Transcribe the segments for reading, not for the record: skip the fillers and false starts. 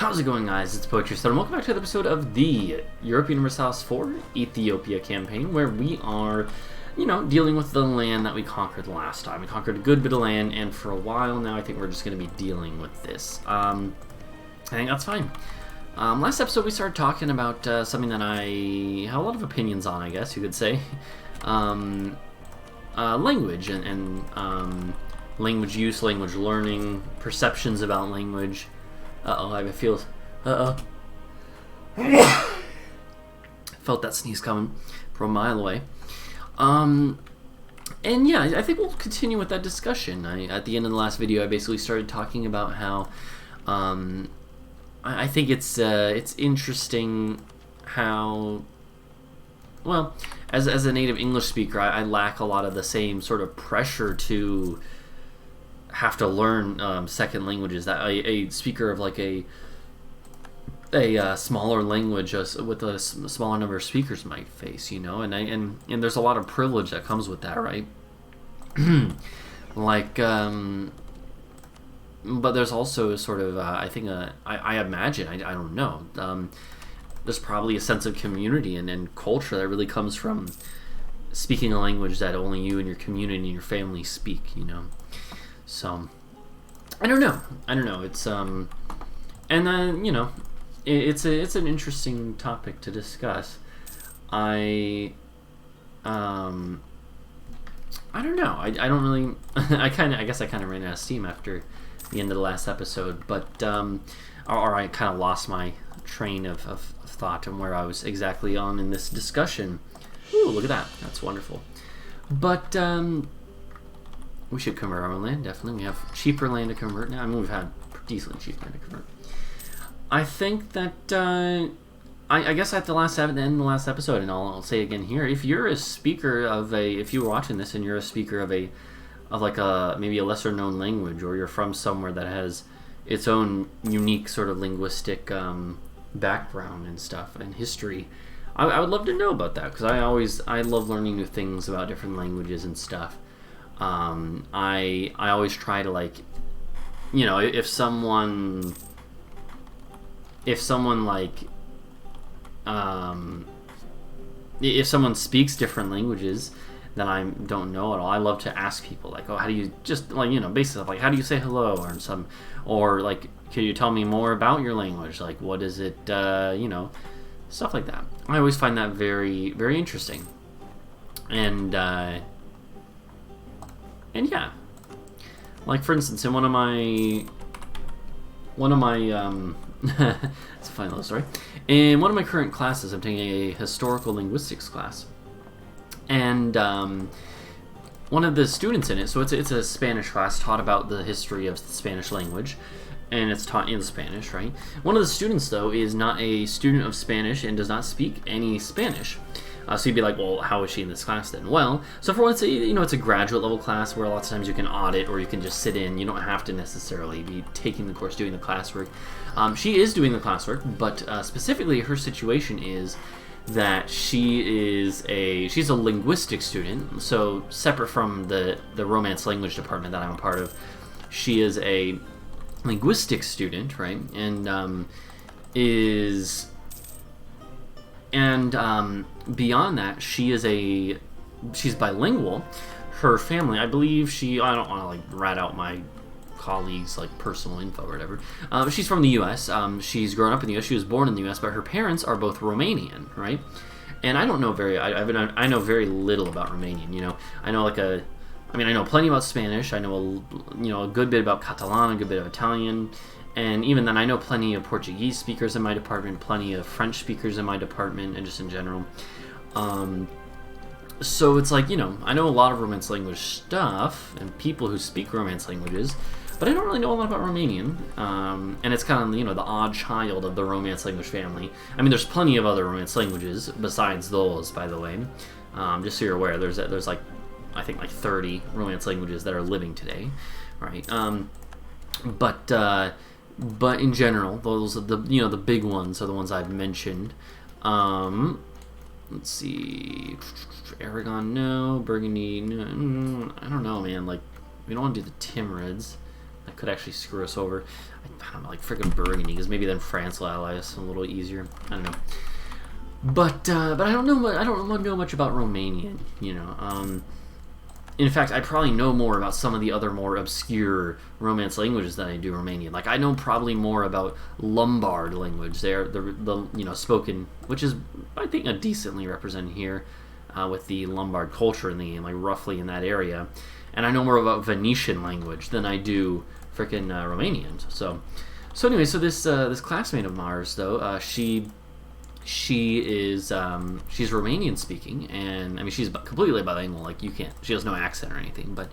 How's it going, guys? It's Poetry Star, and welcome back to another episode of the European Universalis 4 Ethiopia campaign, where we are, dealing with the land that we conquered last time. We conquered a good bit of land, and for a while now, I think we're just going to be dealing with this. I think that's fine. Last episode, we started talking about something that I have a lot of opinions on, I guess you could say. Language and language use, language learning, perceptions about language. Uh-oh, I feel... Uh-oh. Felt that sneeze coming from a mile away. And yeah, I think we'll continue with that discussion. At the end of the last video, I basically started talking about how... I think it's interesting how... Well, as a native English speaker, I lack a lot of the same sort of pressure to have to learn second languages that a speaker of like a smaller language with a smaller number of speakers might face, and there's a lot of privilege that comes with that, right? Like, but there's also sort of I think I imagine, I don't know, there's probably a sense of community and culture that really comes from speaking a language that only you and your community and your family speak, So, I don't know. It's and then it's an interesting topic to discuss. I don't know. I don't really. I guess I kind of ran out of steam after the end of the last episode, but or I kind of lost my train of thought and where I was exactly on in this discussion. Ooh, look at that. That's wonderful. But we should convert our own land, definitely. We have cheaper land to convert now. I mean, we've had decently cheap land to convert. I think that, I guess at the end of the last episode, and I'll say again here, if you're a speaker of if you were watching this and you're a speaker of maybe a lesser known language, or you're from somewhere that has its own unique sort of linguistic background and stuff and history, I would love to know about that, because I love learning new things about different languages and stuff. I always try to, if someone if someone speaks different languages that I don't know at all, I love to ask people, oh, how do you basically, how do you say hello, or can you tell me more about your language, what is it, stuff like that. I always find that very, very interesting. And yeah, for instance, in one of my it's a funny little story. In one of my current classes, I'm taking a historical linguistics class, and one of the students in it, so it's a Spanish class taught about the history of the Spanish language, and it's taught in Spanish, right? One of the students, though, is not a student of Spanish and does not speak any Spanish. So you'd be like, well, how is she in this class then? Well, so for one, it's a graduate level class where lots of times you can audit or you can just sit in. You don't have to necessarily be taking the course, doing the classwork. She is doing the classwork, but specifically her situation is that she's a linguistics student. So separate from the Romance language department that I'm a part of, she is a linguistics student, right? And beyond that, she's bilingual. Her family, I believe I don't want to rat out my colleagues' personal info or whatever. She's from the U.S. She's grown up in the U.S. She was born in the U.S., but her parents are both Romanian, right? And I don't know I know very little about Romanian. I know I know plenty about Spanish. I know a good bit about Catalan, a good bit of Italian. And even then, I know plenty of Portuguese speakers in my department, plenty of French speakers in my department, and just in general. So it's I know a lot of Romance language stuff and people who speak Romance languages, but I don't really know a lot about Romanian. And it's kind of, the odd child of the Romance language family. I mean, there's plenty of other Romance languages besides those, by the way. Just so you're aware, there's I think 30 Romance languages that are living today, right? But in general, those are the the big ones are the ones I've mentioned. Let's see, Aragon, no. Burgundy, no. I don't know, man. We don't want to do the Timurids. that could actually screw us over. I don't know, like freaking Burgundy, because maybe then France will ally us a little easier. I don't know. But I don't know. I don't know much about Romanian. You know. In fact, I probably know more about some of the other more obscure Romance languages than I do Romanian. Like I know probably more about Lombard language. They're the spoken, which is I think a decently represented here with the Lombard culture in the game, like roughly in that area. And I know more about Venetian language than I do frickin' Romanian. So anyway, so this classmate of Mars though, she's Romanian speaking, and I mean she's completely bilingual. Like she has no accent or anything, but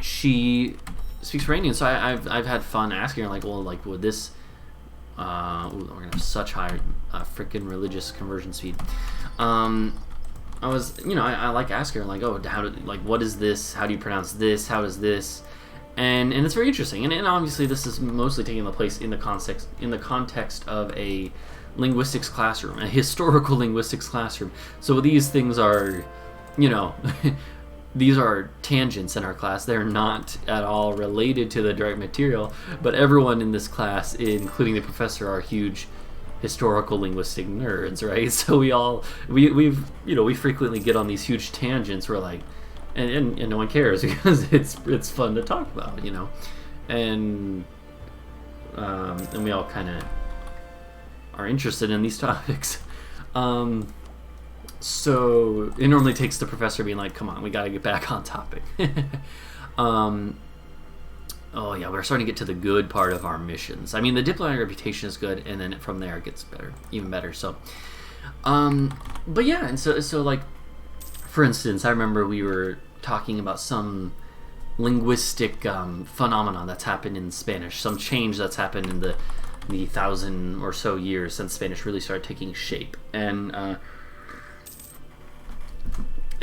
she speaks Romanian. So I've had fun asking her, like, well, like would this we're gonna have such high freaking religious conversion speed. I was, I like asking her, like, oh, what is this? How do you pronounce this? How is this? And it's very interesting. And obviously, this is mostly taking place in the context of a linguistics classroom, a historical linguistics classroom. So these things are, these are tangents in our class. They're not at all related to the direct material. But everyone in this class, including the professor, are huge historical linguistic nerds, right? So we frequently get on these huge tangents where like and no one cares because it's fun to talk about, and we all kind of are interested in these topics. So it normally takes the professor being like, come on, we got to get back on topic. Oh yeah, we're starting to get to the good part of our missions. I mean, the diplomatic reputation is good, and then from there it gets better, even better. So, but yeah, and so like, for instance, I remember we were talking about some linguistic phenomenon that's happened in Spanish, some change that's happened in the 1,000 or so years since Spanish really started taking shape, and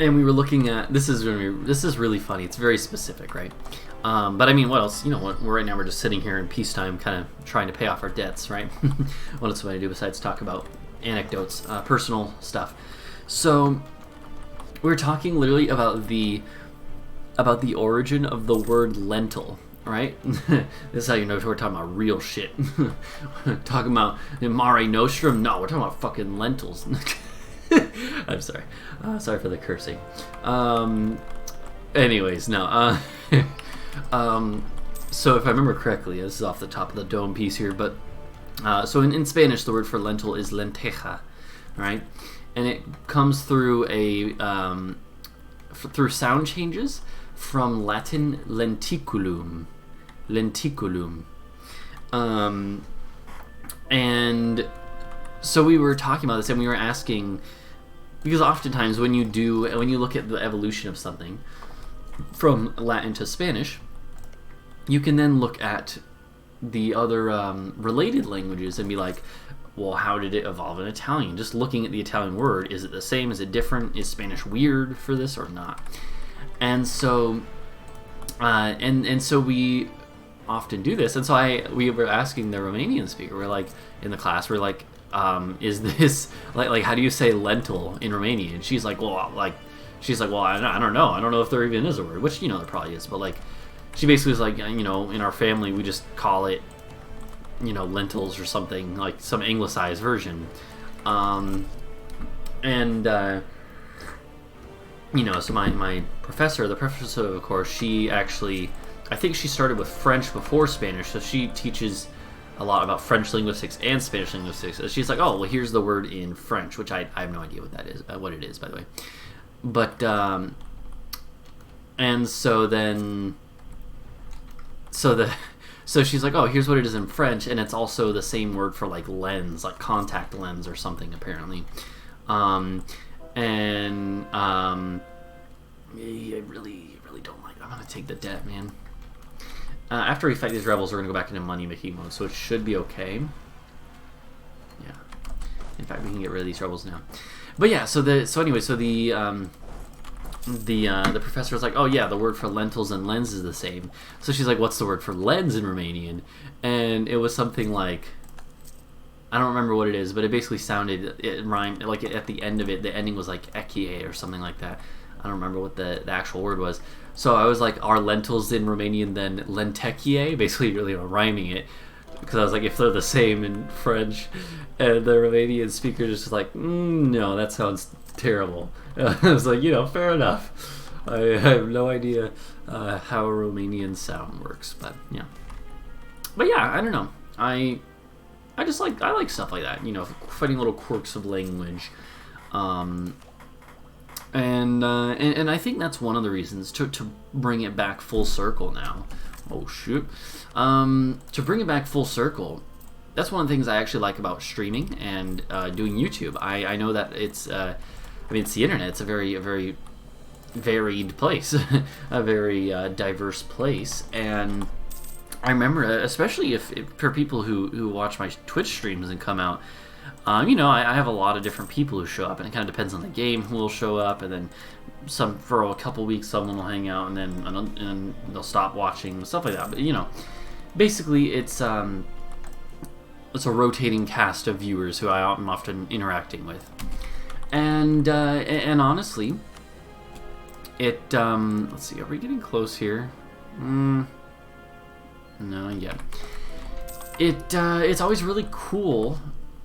we were looking at this is really funny. It's very specific, right? But I mean, what else? Right now we're just sitting here in peacetime, kind of trying to pay off our debts, right? What else am I to do besides talk about anecdotes, personal stuff? So we're talking literally about the origin of the word lentil, right? This is how you know we're talking about real shit. Talking about Mare Nostrum? No, we're talking about fucking lentils. I'm sorry. Sorry for the cursing. Anyways, no. So if I remember correctly, this is off the top of the dome piece here, but so in Spanish the word for lentil is lenteja, right? And it comes through through sound changes from Latin lenticulum, and so we were talking about this, and we were asking, because oftentimes when you look at the evolution of something from Latin to Spanish, you can then look at the other related languages and be like, well, how did it evolve in Italian? Just looking at the Italian word, is it the same? Is it different? Is Spanish weird for this or not? And so, and so we often do this. And so we were asking the Romanian speaker, we're like, in the class, we're like, is this like how do you say lentil in Romanian? And she's like, well, I don't know. I don't know if there even is a word, which there probably is, but like, she basically was like, in our family we just call it, lentils or something, like some anglicized version, so my professor, of course, she actually, I think she started with French before Spanish, so she teaches a lot about French linguistics and Spanish linguistics. She's like, oh, well, here's the word in French, which I have no idea what that is, what it is, by the way. But and so then, so she's like, oh, here's what it is in French, and it's also the same word for like lens, like contact lens or something, apparently. I really don't like. I'm gonna take the debt, man. After we fight these rebels, we're gonna go back into money making mode, so it should be okay. Yeah. In fact, we can get rid of these rebels now. But yeah, so the professor was like, oh yeah, the word for lentils and lens is the same. So she's like, what's the word for lens in Romanian? And it was something like, I don't remember what it is, but it basically it rhymed, like at the end of it, the ending was like ekie or something like that. I don't remember what the actual word was. So I was like, are lentils in Romanian then lentekie? Basically, really rhyming it. Because I was like, if they're the same in French, and the Romanian speaker just was like, no, that sounds terrible. I was like, fair enough. I have no idea how a Romanian sound works, but yeah. But yeah, I don't know. I like stuff like that. Finding little quirks of language, and I think that's one of the reasons to bring it back full circle now. Oh shoot. To bring it back full circle, that's one of the things I actually like about streaming and doing YouTube. I know that it's it's the internet. It's a very varied place, a very diverse place, and I remember, especially if for people who watch my Twitch streams and come out, I have a lot of different people who show up, and it kind of depends on the game who will show up, and then some for a couple weeks, someone will hang out, and then they'll stop watching, stuff like that. But basically it's a rotating cast of viewers who I'm often interacting with, and honestly, it let's see, are we getting close here? No, yeah. It's always really cool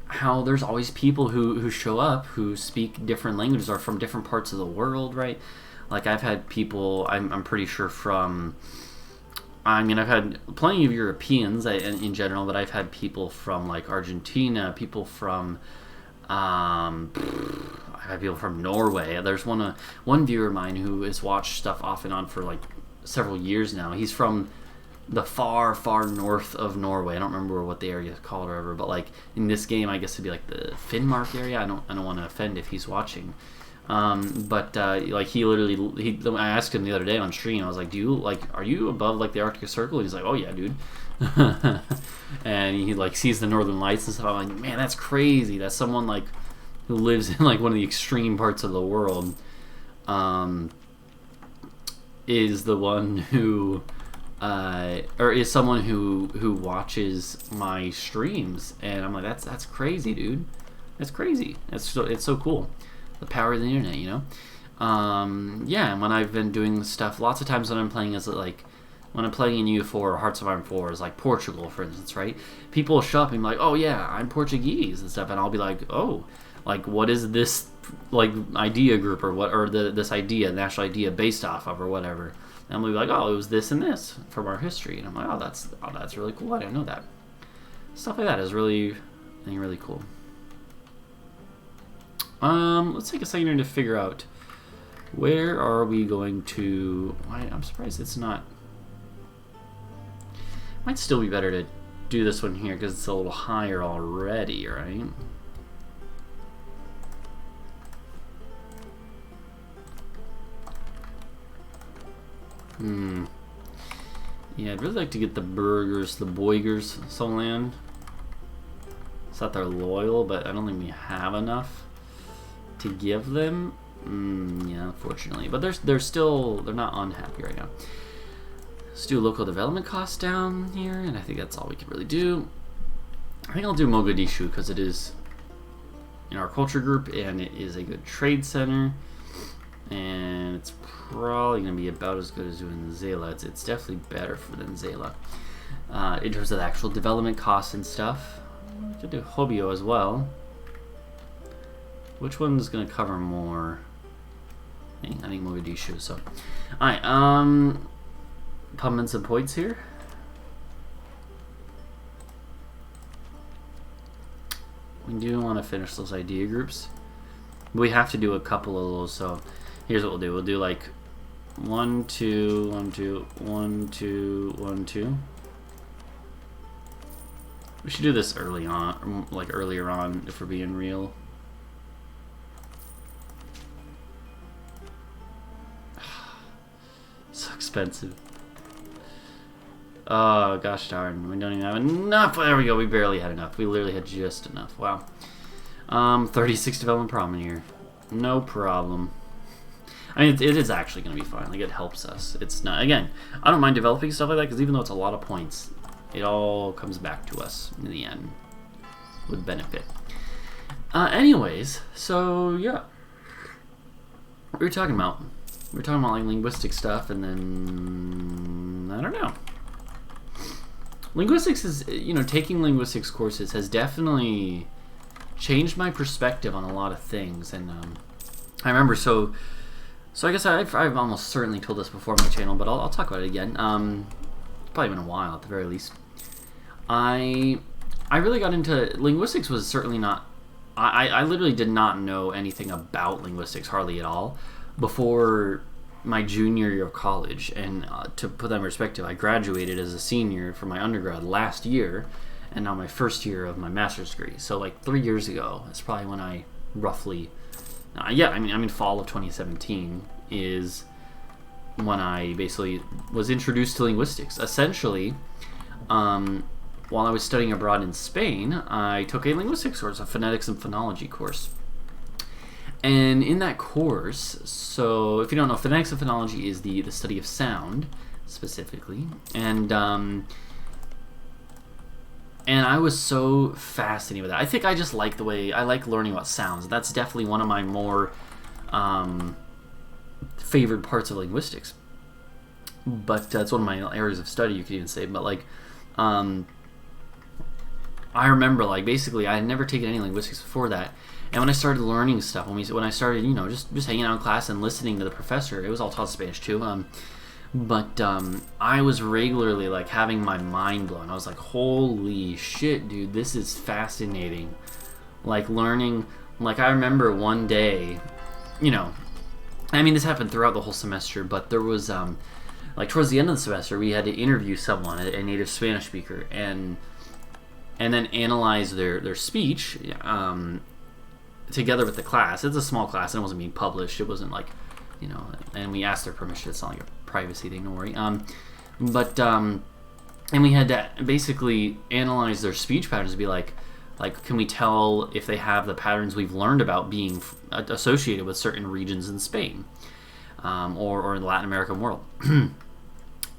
how there's always people who show up who speak different languages or from different parts of the world, right? Like I've had people, I'm pretty sure from, I've had plenty of Europeans in general, but I've had people from like Argentina, people from, I've had people from Norway. There's one viewer of mine who has watched stuff off and on for like several years now. He's from the far north of Norway. I don't remember what the area is called or whatever, but like in this game, I guess it'd be like the Finnmark area. I don't want to offend if he's watching, but like he I asked him the other day on stream. I was like, are you above like the Arctic Circle? And he's like, oh yeah, dude. And he like sees the northern lights and stuff. I'm like, man, that's crazy. That's someone like who lives in like one of the extreme parts of the world, is the one who. Or is someone who watches my streams, and I'm like, that's crazy, dude. That's crazy. It's so cool. The power of the internet, yeah. And when I've been doing stuff, lots of times when I'm playing when I'm playing in EU4 or Hearts of Iron 4 is like Portugal, for instance, right? People will show up and be like, oh yeah, I'm Portuguese and stuff, and I'll be like, oh, like what is this like idea group or what, or this idea, national idea based off of or whatever. And we'll be like, oh, it was this and this from our history. And I'm like, oh, that's really cool. I didn't know that. Stuff like that is really cool. Let's take a second here to figure out where are we going to. I'm surprised it's not. Might still be better to do this one here because it's a little higher already, right? Yeah, I'd really like to get the Boigers some land. It's not they're loyal, but I don't think we have enough to give them. Yeah, unfortunately. But they're not unhappy right now. Let's do local development costs down here, and I think that's all we can really do. I think I'll do Mogadishu because it is in our culture group, and it is a good trade center. And it's probably going to be about as good as doing Zela. It's definitely better than Zela. In terms of the actual development costs and stuff. We could do Hobyo as well. Which one's going to cover more? I think Mogadishu. So, alright. Pumping some points here. We do want to finish those idea groups. We have to do a couple of those, so here's what we'll do. We'll do like 1, 2, 1, 2, 1, 2, 1, 2. We should do this early on, like earlier on, if we're being real. So expensive. Oh, gosh darn. We don't even have enough. There we go. We barely had enough. We literally had just enough. Wow. 36 development problem here. No problem. I mean, it is actually going to be fine. Like, it helps us. It's not... Again, I don't mind developing stuff like that, because even though it's a lot of points, it all comes back to us in the end with benefit. Anyways, so, yeah. What were we talking about? we're talking about like linguistic stuff, and then I don't know. Linguistics is, taking linguistics courses has definitely changed my perspective on a lot of things. And I remember, so I guess I've almost certainly told this before on my channel, but I'll talk about it again. Probably been a while at the very least. I really got into linguistics. Was certainly not. I literally did not know anything about linguistics hardly at all before my junior year of college. And to put that in perspective, I graduated as a senior from my undergrad last year, and now my first year of my master's degree. So like 3 years ago, that's probably when I roughly, fall of 2017 is when I basically was introduced to linguistics. Essentially, while I was studying abroad in Spain, I took a linguistics course, a phonetics and phonology course. And in that course, so if you don't know, phonetics and phonology is the study of sound, specifically. And I was so fascinated with that. I think I just like I like learning about sounds. That's definitely one of my more favored parts of linguistics. But it's one of my areas of study, you could even say. But like, I remember, like, basically I had never taken any linguistics before that, and when I started learning stuff, when I started, just hanging out in class and listening to the professor, it was all taught in Spanish too, but I was regularly, like, having my mind blown. I was like, holy shit, dude, this is fascinating. Like, learning, like, I remember one day, this happened throughout the whole semester, but there was, like, towards the end of the semester, we had to interview someone, a native Spanish speaker, and then analyze their speech together with the class. It's a small class, and it wasn't being published. It wasn't like, and we asked their permission. It's not like a privacy thing, don't worry. And we had to basically analyze their speech patterns to be like, can we tell if they have the patterns we've learned about being associated with certain regions in Spain or in the Latin American world.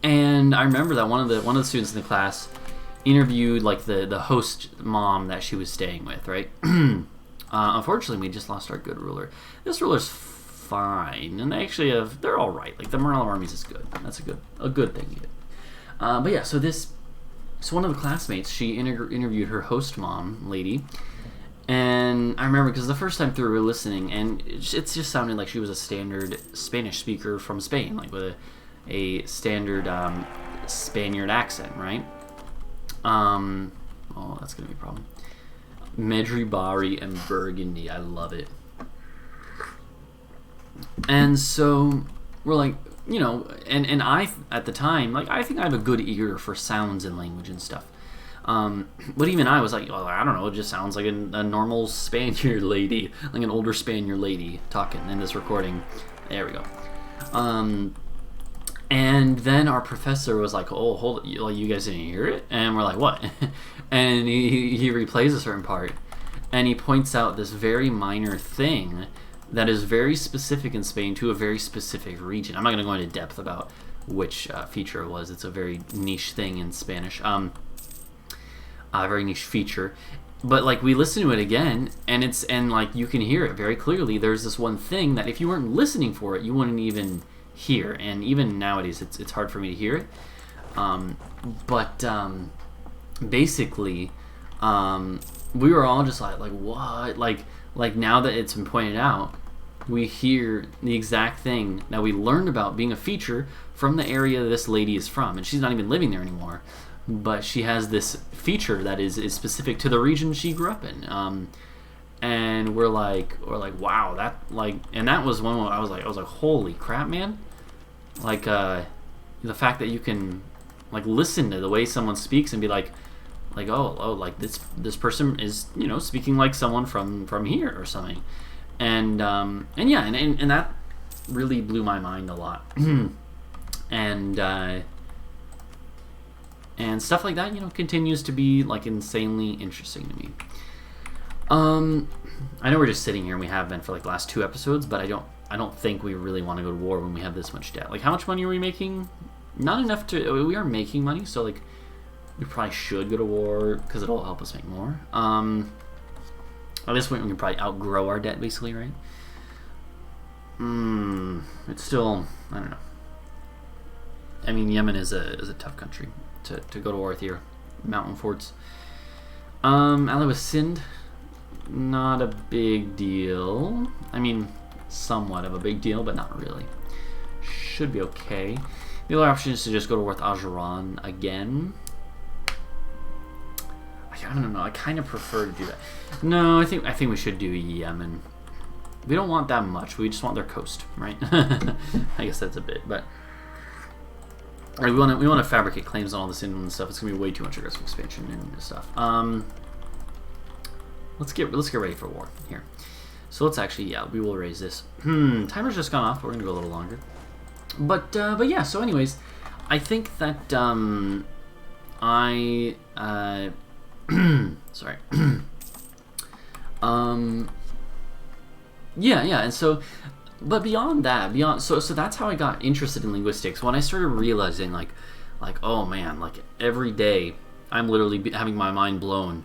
And I remember that one of the students in the class interviewed like the host mom that she was staying with, right? Unfortunately, we just lost our good ruler. This ruler's fine, and they're all right. Like, the morale of armies is good. That's a good thing. But yeah, so one of the classmates, she interviewed her host mom lady, and I remember because the first time through we were listening, and it just sounded like she was a standard Spanish speaker from Spain, like with a standard Spaniard accent, right? That's gonna be a problem. Medjugorje and Burgundy, I love it. And so we're like, and I at the time, like, I think I have a good ear for sounds and language and stuff. But even I was like, well, I don't know, it just sounds like a normal Spaniard lady, like an older Spaniard lady talking in this recording. There we go. And then our professor was like, oh, hold it, you guys didn't hear it? And we're like, what? And he replays a certain part, and he points out this very minor thing that is very specific in Spain to a very specific region. I'm not going to go into depth about which feature it was. It's a very niche thing in Spanish. A very niche feature. But like, we listen to it again, and like, you can hear it very clearly. There's this one thing that if you weren't listening for it, you wouldn't even hear. And even nowadays, it's hard for me to hear it. Basically, we were all just like what? Like now that it's been pointed out, we hear the exact thing that we learned about being a feature from the area this lady is from, and she's not even living there anymore. But she has this feature that is specific to the region she grew up in. And we're like, wow, and that was one where I was like, holy crap, man! Like, the fact that you can, like, listen to the way someone speaks and be like like this person is, speaking like someone from here or something, and that really blew my mind a lot. And stuff like that, continues to be like insanely interesting to me. I know we're just sitting here and we have been for like the last 2 episodes, but I don't think we really want to go to war when we have this much debt. Like, how much money are we making? Not enough we are making money, so like, we probably should go to war because it'll help us make more. At this point, we can probably outgrow our debt, basically, right? It's still, I don't know. I mean, Yemen is a tough country to go to war with here. Mountain forts. Ally with Sind, not a big deal. I mean, somewhat of a big deal, but not really. Should be okay. The other option is to just go to war with Ajuran again. I don't know. I kind of prefer to do that. No, I think we should do Yemen. We don't want that much. We just want their coast, right? I guess that's a bit, but right, we want to fabricate claims on all this inland stuff. It's gonna be way too much aggressive expansion and stuff. Let's get ready for war here. So let's actually, we will raise this. Timer's just gone off. We're gonna go a little longer. But yeah. So anyways, I think that sorry. Yeah, and so, but beyond that, so that's how I got interested in linguistics. When I started realizing, like, oh man, like every day I'm literally having my mind blown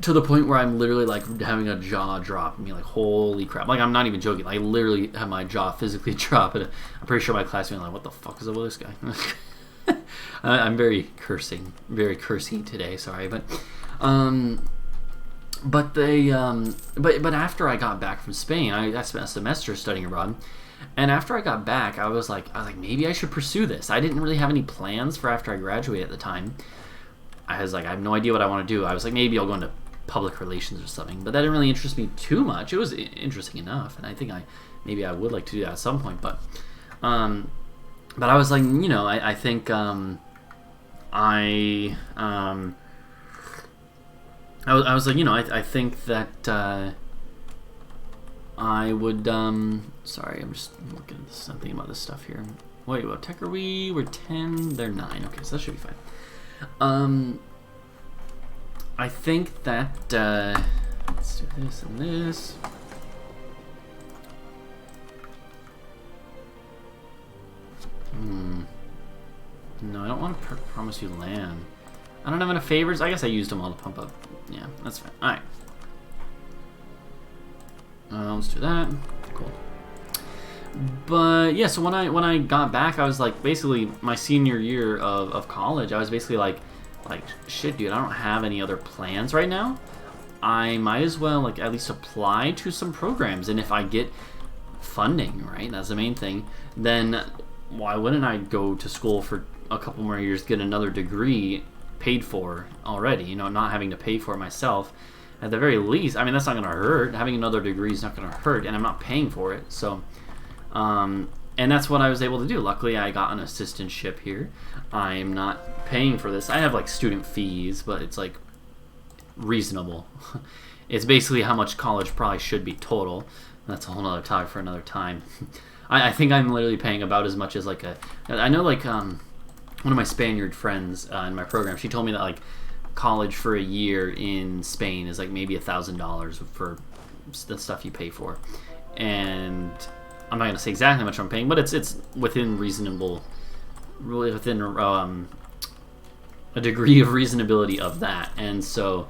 to the point where I'm literally like having a jaw drop and be like, holy crap! Like I'm not even joking. I literally have my jaw physically drop, and I'm pretty sure my classmates are like, what the fuck is up with this guy? I'm very cursy today. Sorry, but. But after I got back from Spain, I spent a semester studying abroad, and after I got back, I was like maybe I should pursue this. I didn't really have any plans for after I graduated at the time. I was like, I have no idea what I want to do. I was like, maybe I'll go into public relations or something, but that didn't really interest me too much. It was interesting enough, and I think maybe I would like to do that at some point. But I was like, I think I was like, I think that I would, sorry, I'm just looking at something about this stuff here. Wait, what tech are we? We're 10, they're 9. Okay, so that should be fine. I think that, let's do this and this. No, I don't want to promise you land. I don't have enough favors. I guess I used them all to pump up. Yeah, that's fine. Alright. Let's do that. Cool. But yeah, so when I got back, I was like, basically my senior year of college, I was basically like shit, dude, I don't have any other plans right now. I might as well like at least apply to some programs, and if I get funding, right, that's the main thing, then why wouldn't I go to school for a couple more years, get another degree paid for already, not having to pay for it myself. At the very least, I mean, that's not going to hurt. Having another degree is not going to hurt, and I'm not paying for it. So, and that's what I was able to do. Luckily, I got an assistantship here. I'm not paying for this. I have like student fees, but it's like reasonable. It's basically how much college probably should be total. That's a whole other topic for another time. I think I'm literally paying about as much as like I know like one of my Spaniard friends in my program, she told me that like college for a year in Spain is like maybe $1,000 for the stuff you pay for, and I'm not gonna say exactly how much I'm paying, but it's within reasonable, really within a degree of reasonability of that, and so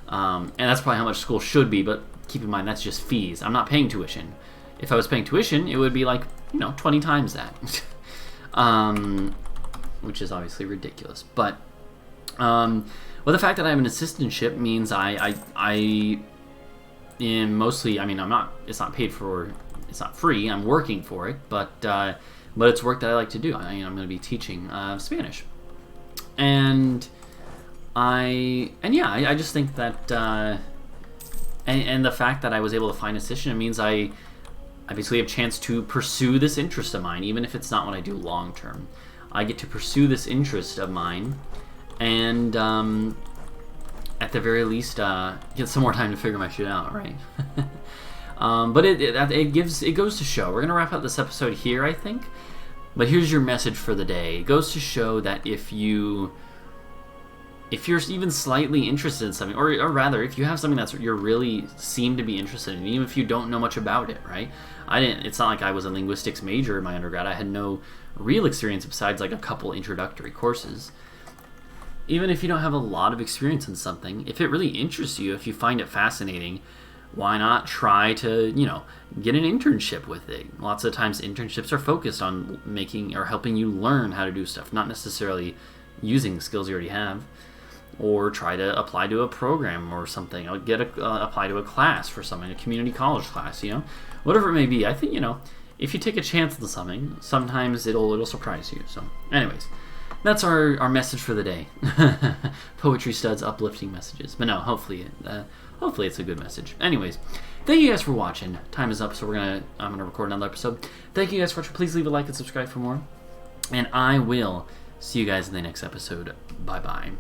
and that's probably how much school should be. But keep in mind that's just fees. I'm not paying tuition. If I was paying tuition, it would be like 20 times that, which is obviously ridiculous. But well, the fact that I have an assistantship means I am mostly, I mean, it's not paid for, it's not free, I'm working for it, but it's work that I like to do. I'm going to be teaching Spanish. And I just think that, and the fact that I was able to find a assistant, it means I basically have a chance to pursue this interest of mine, even if it's not what I do long term. I get to pursue this interest of mine, and at the very least get some more time to figure my shit out, right? But it goes to show. We're gonna wrap up this episode here, I think. But here's your message for the day. It goes to show that if you're even slightly interested in something, or rather, if you have something that's you really seem to be interested in, even if you don't know much about it, right? It's not like I was a linguistics major in my undergrad. I had no real experience besides like a couple introductory courses. Even if you don't have a lot of experience in something, if it really interests you, if you find it fascinating, why not try to, get an internship with it? Lots of times internships are focused on making or helping you learn how to do stuff, not necessarily using the skills you already have. Or try to apply to a program or something. Or apply to a class for something, a community college class, whatever it may be. I think, if you take a chance on something, sometimes it'll surprise you. So, anyways, that's our message for the day. Poetry Studs, uplifting messages. But no, hopefully it's a good message. Anyways, thank you guys for watching. Time is up, so I'm gonna record another episode. Thank you guys for watching. Please leave a like and subscribe for more. And I will see you guys in the next episode. Bye bye.